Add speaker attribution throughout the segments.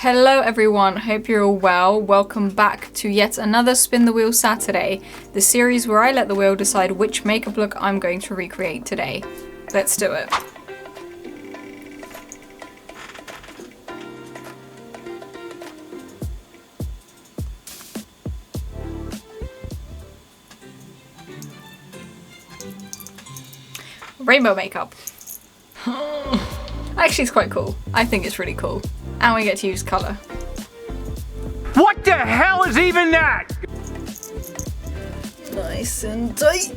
Speaker 1: Hello everyone, hope you're all well. Welcome back to yet another Spin the Wheel Saturday, the series where I let the wheel decide which makeup look I'm going to recreate today. Let's do it. Rainbow makeup. Actually, it's quite cool. I think it's really cool. And we get to use colour.
Speaker 2: What the hell is even that?
Speaker 1: Nice and tight.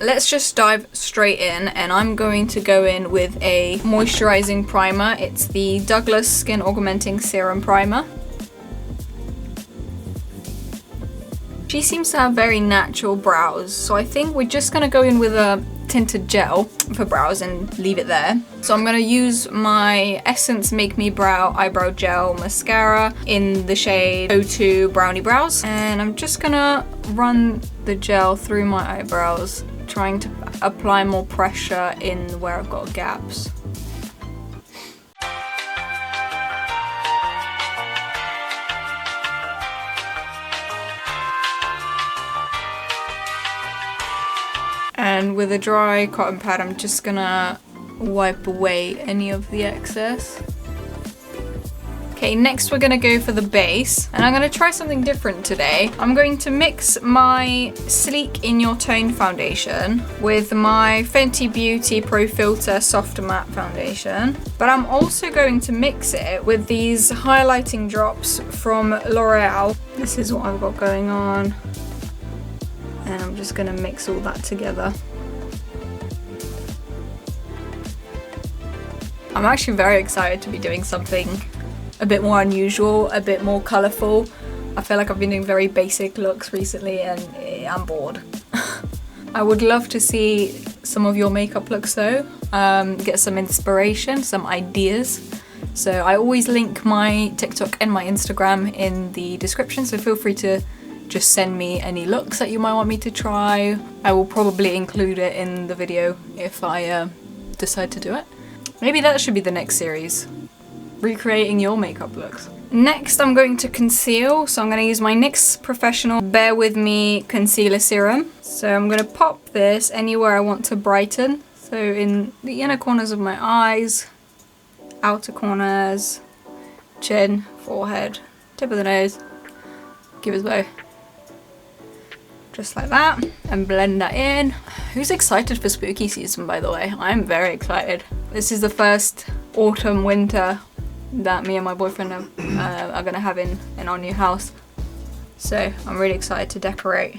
Speaker 1: Let's just dive straight in, and I'm going to go in with a moisturizing primer. It's the Douglas Skin Augmenting Serum Primer. She seems to have very natural brows, so I think we're just gonna go in with a tinted gel for brows and leave it there. So I'm gonna use my Essence Make Me Brow Eyebrow Gel Mascara in the shade 02 Brownie Brows. And I'm just gonna run the gel through my eyebrows, trying to apply more pressure in where I've got gaps. And with a dry cotton pad, I'm just gonna wipe away any of the excess. Okay, next we're gonna go for the base, and I'm gonna try something different today. I'm going to mix my Sleek In Your Tone foundation with my Fenty Beauty Pro Filter Soft Matte foundation, but I'm also going to mix it with these highlighting drops from L'Oreal. This is what I've got going on. And I'm just gonna mix all that together. I'm actually very excited to be doing something a bit more unusual, a bit more colourful. I feel like I've been doing very basic looks recently and I'm bored. I would love to see some of your makeup looks though, get some inspiration, some ideas. So I always link my TikTok and my Instagram in the description, so feel free to just send me any looks that you might want me to try. I will probably include it in the video if I decide to do it. Maybe that should be the next series, recreating your makeup looks. Next I'm going to conceal, so I'm going to use my NYX Professional Bear With Me Concealer Serum. So I'm going to pop this anywhere I want to brighten. So in the inner corners of my eyes, outer corners, chin, forehead, tip of the nose, give it a blow. Just like that, and blend that in. Who's excited for spooky season, by the way? I'm very excited. This is the first autumn winter that me and my boyfriend are gonna have in our new house. So I'm really excited to decorate.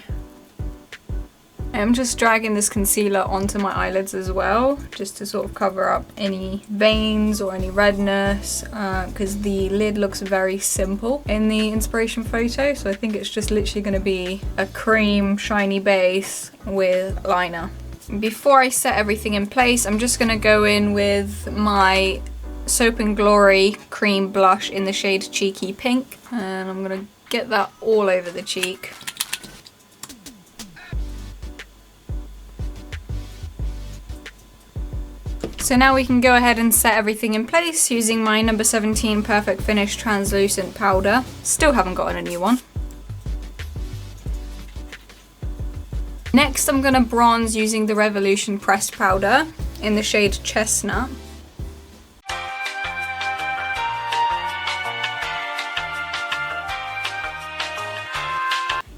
Speaker 1: I'm just dragging this concealer onto my eyelids as well, just to sort of cover up any veins or any redness, because the lid looks very simple in the inspiration photo, so I think it's just literally going to be a cream shiny base with liner. Before I set everything in place, I'm just going to go in with my Soap & Glory cream blush in the shade Cheeky Pink, and I'm going to get that all over the cheek. So now we can go ahead and set everything in place using my number 17 Perfect Finish translucent powder. Still haven't gotten a new one. Next I'm going to bronze using the Revolution pressed powder in the shade Chestnut.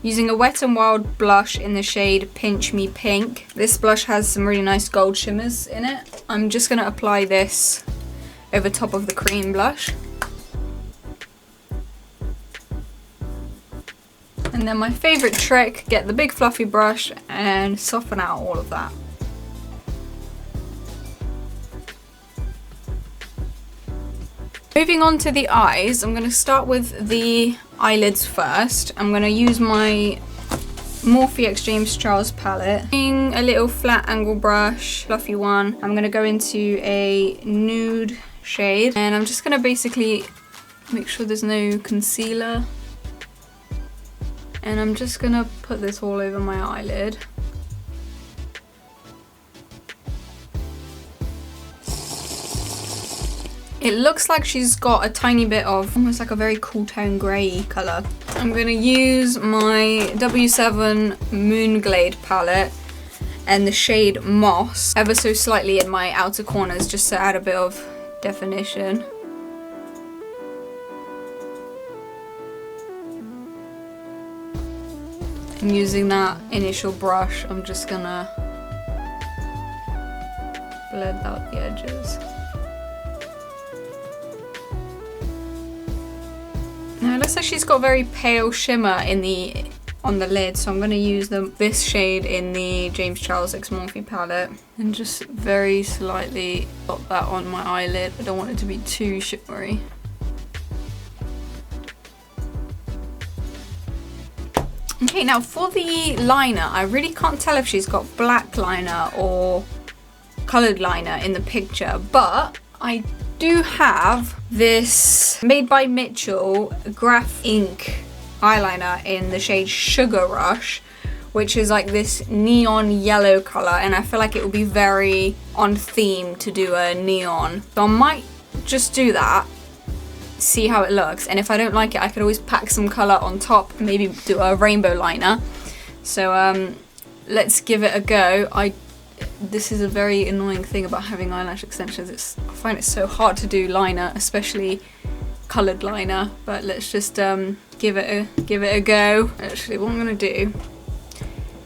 Speaker 1: Using a Wet n Wild blush in the shade Pinch Me Pink. This blush has some really nice gold shimmers in it. I'm just going to apply this over top of the cream blush. And then my favourite trick, get the big fluffy brush and soften out all of that. Moving on to the eyes, I'm going to start with the eyelids first. I'm going to use my Morphe Extreme Charles palette. Using a little flat angle brush, fluffy one, I'm going to go into a nude shade, and I'm just going to basically make sure there's no concealer. And I'm just going to put this all over my eyelid. It looks like she's got a tiny bit of almost like a very cool tone grey colour. I'm going to use my W7 Moonglade palette and the shade Moss ever so slightly in my outer corners just to add a bit of definition. And using that initial brush, I'm just gonna blend out the edges. Now it looks like she's got very pale shimmer on the lid, so I'm gonna use this shade in the James Charles X Morphe palette and just very slightly dot that on my eyelid. I don't want it to be too shimmery. Okay, now for the liner, I really can't tell if she's got black liner or coloured liner in the picture, but I do have this Made by Mitchell Graph Ink eyeliner in the shade Sugar Rush, which is like this neon yellow colour, and I feel like it would be very on theme to do a neon. So I might just do that, see how it looks, and if I don't like it I could always pack some colour on top, maybe do a rainbow liner. So let's give it a go. This is a very annoying thing about having eyelash extensions. I find it so hard to do liner, especially coloured liner, but let's just give it a go. Actually, what I'm gonna do,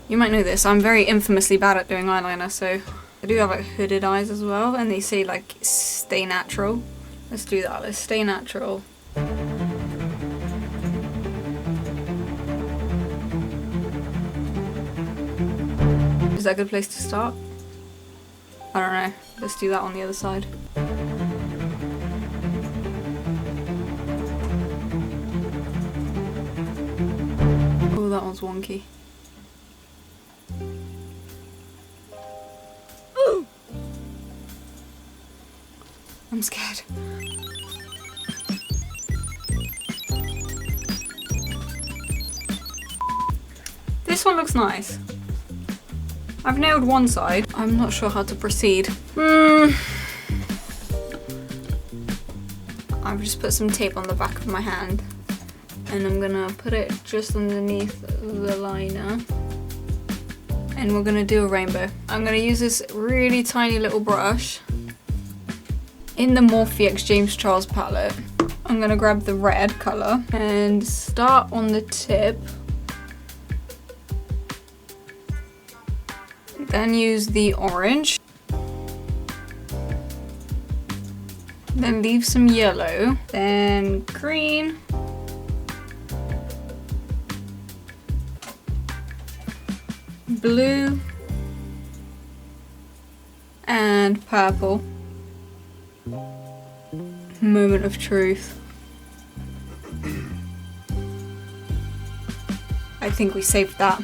Speaker 1: you might know this, I'm very infamously bad at doing eyeliner, so I do have like hooded eyes as well, and they say like stay natural. Let's do that, let's stay natural. Is that a good place to start? I don't know, let's do that on the other side. Oh, that one's wonky. Ooh. I'm scared. This one looks nice. I've nailed one side. I'm not sure how to proceed. I've just put some tape on the back of my hand and I'm gonna put it just underneath the liner. And we're gonna do a rainbow. I'm gonna use this really tiny little brush in the Morphe X James Charles palette. I'm gonna grab the red colour and start on the tip. Then use the orange. Then leave some yellow. Then green. Blue. And purple. Moment of truth. I think we saved that.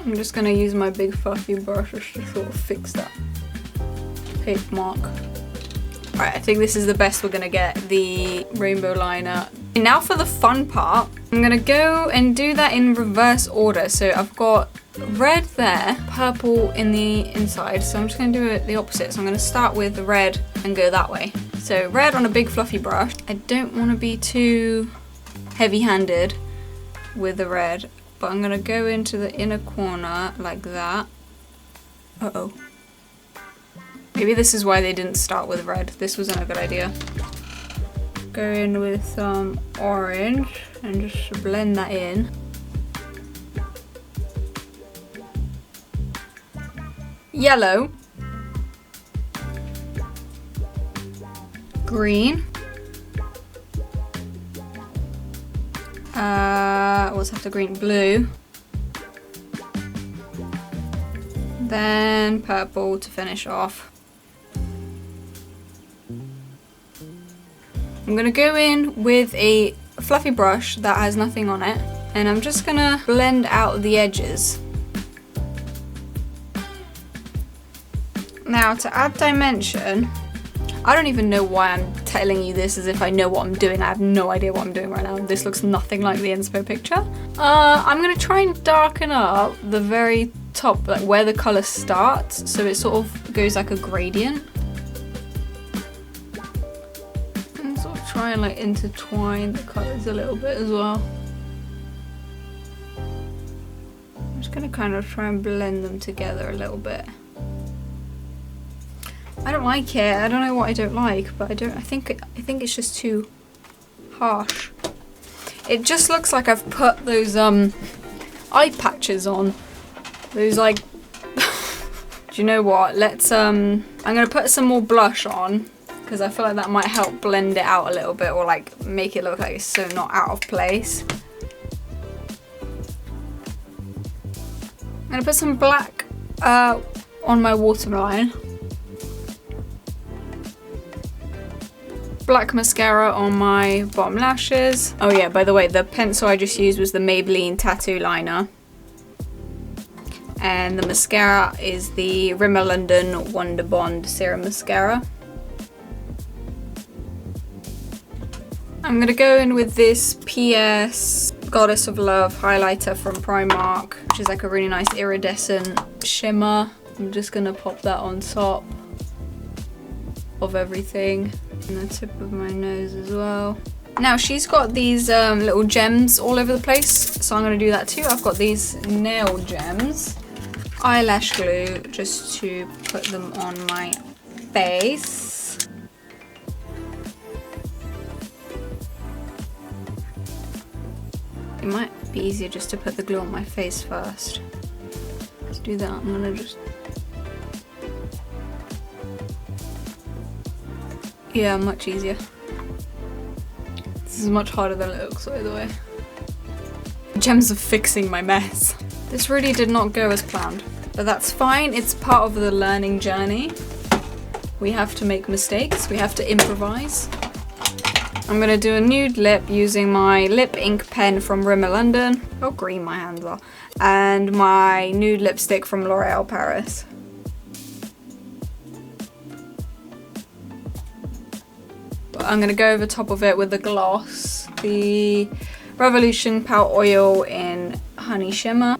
Speaker 1: I'm just gonna use my big fluffy brush to sort of fix that tape mark. Alright, I think this is the best we're gonna get, the rainbow liner. And now for the fun part, I'm gonna go and do that in reverse order. So I've got red there, purple in the inside, so I'm just gonna do it the opposite. So I'm gonna start with the red and go that way. So red on a big fluffy brush. I don't wanna be too heavy-handed with the red, but I'm gonna go into the inner corner like that. Uh-oh. Maybe this is why they didn't start with red. This wasn't a good idea. Go in with some orange and just blend that in. Yellow. Green. What's after green? Blue. Then purple to finish off. I'm gonna go in with a fluffy brush that has nothing on it, and I'm just gonna blend out the edges. Now to add dimension, I don't even know why I'm telling you this as if I know what I'm doing. I have no idea what I'm doing right now. This looks nothing like the inspo picture. I'm gonna try and darken up the very top, like where the color starts, so it sort of goes like a gradient. try and like intertwine the colours a little bit as well. I'm just gonna kind of try and blend them together a little bit. I don't like it. I don't know what I don't like, but I think it's just too harsh. It just looks like I've put those eye patches on. Those like do you know what? Let's I'm gonna put some more blush on because I feel like that might help blend it out a little bit, or like make it look like it's so not out of place. I'm gonna put some black on my waterline. Black mascara on my bottom lashes. Oh yeah, by the way, the pencil I just used was the Maybelline Tattoo Liner. And the mascara is the Rimmel London Wonder Bond Serum Mascara. I'm gonna go in with this PS Goddess of Love highlighter from Primark, which is like a really nice iridescent shimmer. I'm just gonna pop that on top of everything. And the tip of my nose as well. Now she's got these little gems all over the place, so I'm gonna do that too. I've got these nail gems. Eyelash glue, just to put them on my face. It might be easier just to put the glue on my face first. Let's do that. I'm gonna just... Yeah, much easier. This is much harder than it looks, by the way. Gems are fixing my mess. This really did not go as planned, but that's fine. It's part of the learning journey. We have to make mistakes. We have to improvise. I'm gonna do a nude lip using my lip ink pen from Rimmel London. Oh, green my hands are. And my nude lipstick from L'Oreal Paris. I'm gonna go over top of it with the gloss, the Revolution Pout Oil in Honey Shimmer,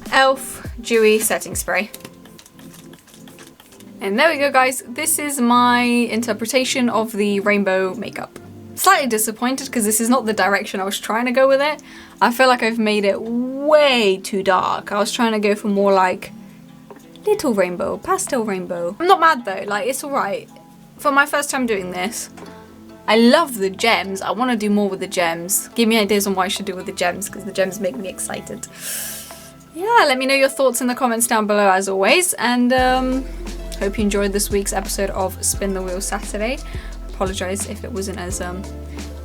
Speaker 1: e.l.f. Dewy Setting Spray. And there we go, guys. This is my interpretation of the rainbow makeup. Slightly disappointed because this is not the direction I was trying to go with it. I feel like I've made it way too dark. I was trying to go for more like little rainbow, pastel rainbow. I'm not mad though, like it's alright. For my first time doing this, I love the gems. I want to do more with the gems. Give me ideas on what I should do with the gems because the gems make me excited. Yeah, let me know your thoughts in the comments down below as always, and hope you enjoyed this week's episode of Spin the Wheel Saturday. Apologise if it wasn't as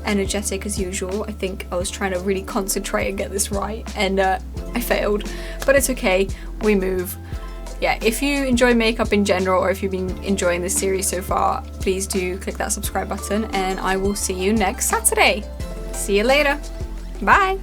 Speaker 1: energetic as usual. I think I was trying to really concentrate and get this right, and I failed, but it's okay, we move. Yeah, if you enjoy makeup in general, or if you've been enjoying this series so far, please do click that subscribe button, and I will see you next Saturday. See you later. Bye.